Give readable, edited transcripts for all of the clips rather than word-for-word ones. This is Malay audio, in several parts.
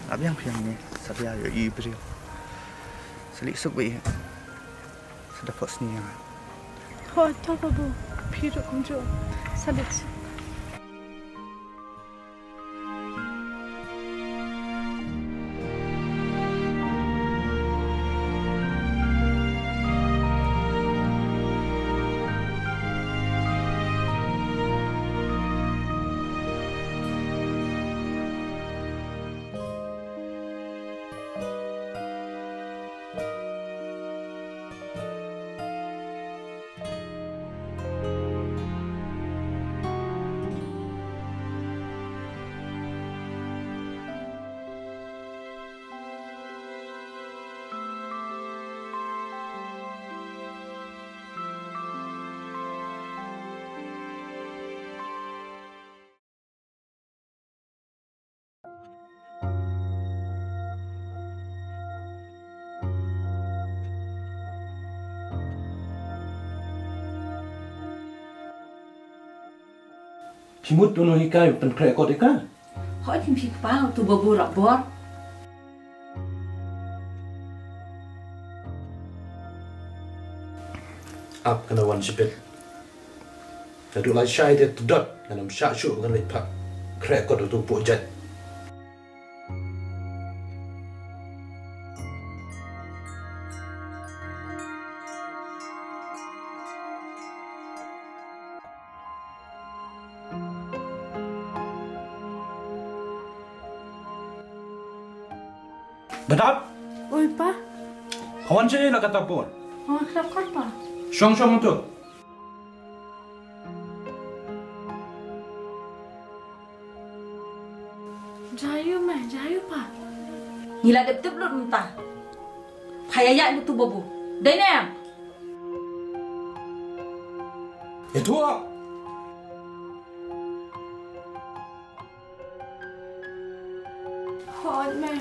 Abiang piang ni sabia yo ibrio. Selik sebi. Sedapat seni. Ho to babu. Piro kunjo. Selik. Pimut tu nuhi kai penkrek kot ikan. Hỏi phim phim bao tu babu rak bor. Up kena wan sipit. Tadu lai syai dia tudot kanam syak syuk kan lepak. Krek kot tu puk jat. Dadap, Oi pa. kawan saya nak kata apa? Oh kelakar pa. Syong tu. Jayu pa. Nila dep dep lut muntah. Payaya tu babu. Dai nem. Itu ah.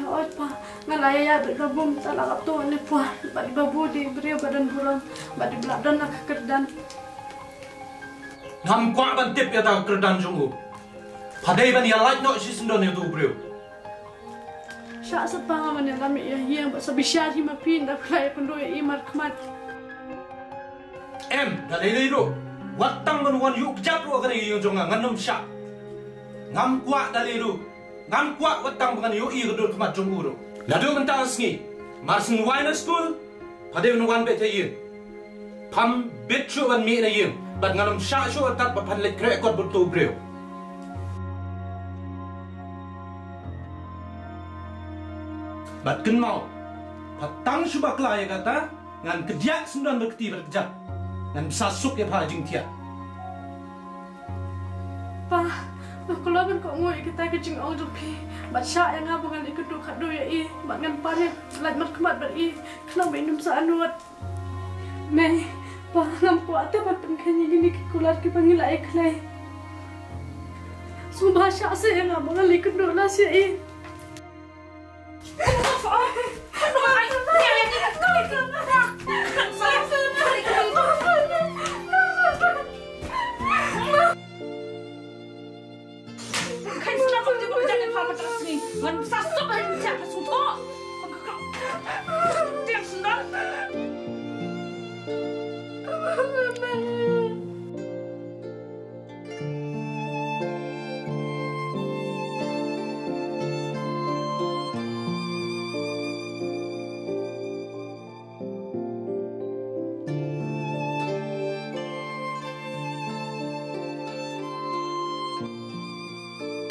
Hot pa. Ngalaya bergabung salah kaptu ni pa. Badi babu di beri badan burung. Badi beladan nak kerdan. Nam kwa ban tip ya ta kerdan jungu. Padai ban ya light no si sendon itu bro. Syak sepang aman yang kami yang sebisar hima pin dah kelai pendoi imar kemat. Dah lele ro. Watang ban wan yuk jap ro kan yung jonga nganum syak. Ngam kwa dah lele ro. Ngam kwa watang ban yuk i ro kemat jungu ro. Ladu mentang sengi. Marsin wine school. Padai ban wan bet ye. Pam bit chu ban mi na ye. Bat nganum syak chu tak papan lek krek kot betul bro. Bat ken mau. Patang subak lah ya kata. Ngan kejak sembilan berketi berkejap. Ngan sasuk ya pa jing tiap. Pa, kalau kan kau ngoi kita kecing orang jepi. Bat syak yang ngabung dengan ikut dua kado ya i. Bat ngan panen laj mat kemat bat i. Kenapa minum saanut? Mei, pa ngam kuat tu bat penkanya gini kulat ki panggil ai kelai. Sumpah syak saya yang ngabung dengan ikut dua lah si i. Ngan sasuk kan cak suto. Tiang sendal.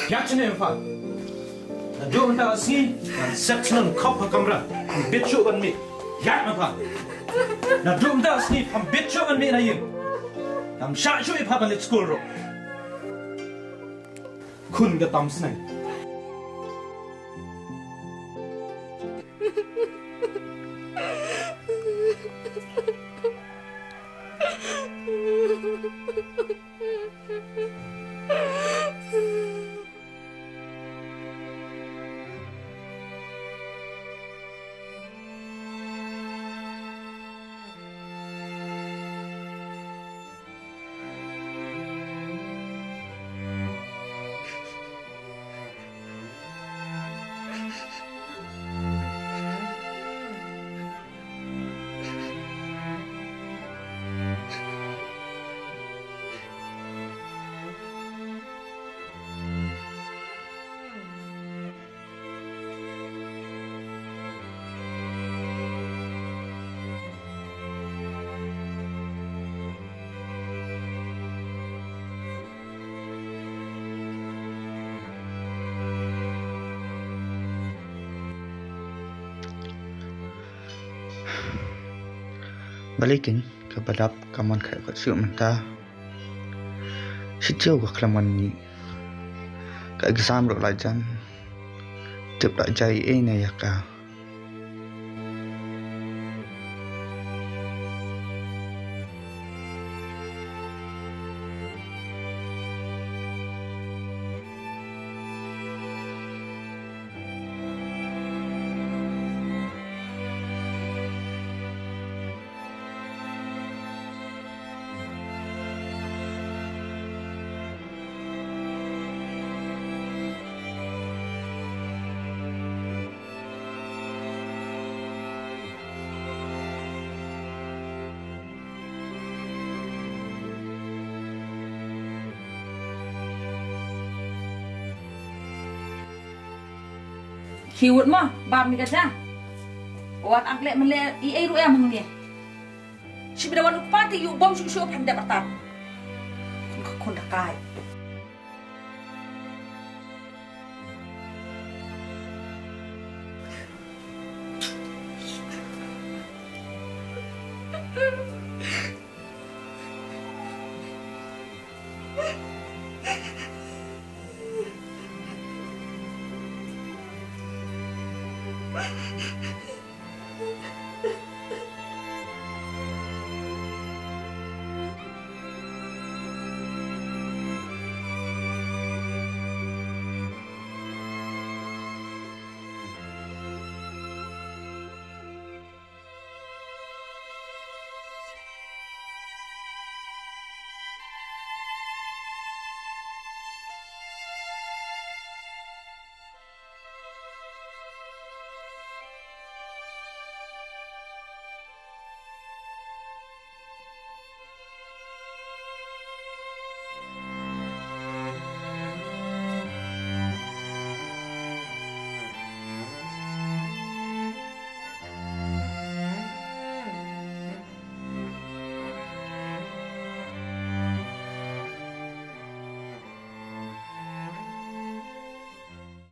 Ya cene fa. Jom kita sini, set senang kau kamera, bitchu ban mi, ya apa? Nah jom kita sini, bitchu ban mi na ye, nam syak shui pa ban school ro, kun ke tam senang. balikin ke balap kaman kai kat siu menta sijau ka kelaman ni ka exam ro lajan tip tak jai na ya ka Hiwut mo, bam ni kaca. Wat angle mele I ru ya mangnya. Si bidawan upati yu bom su pande pertap. Kon dakai.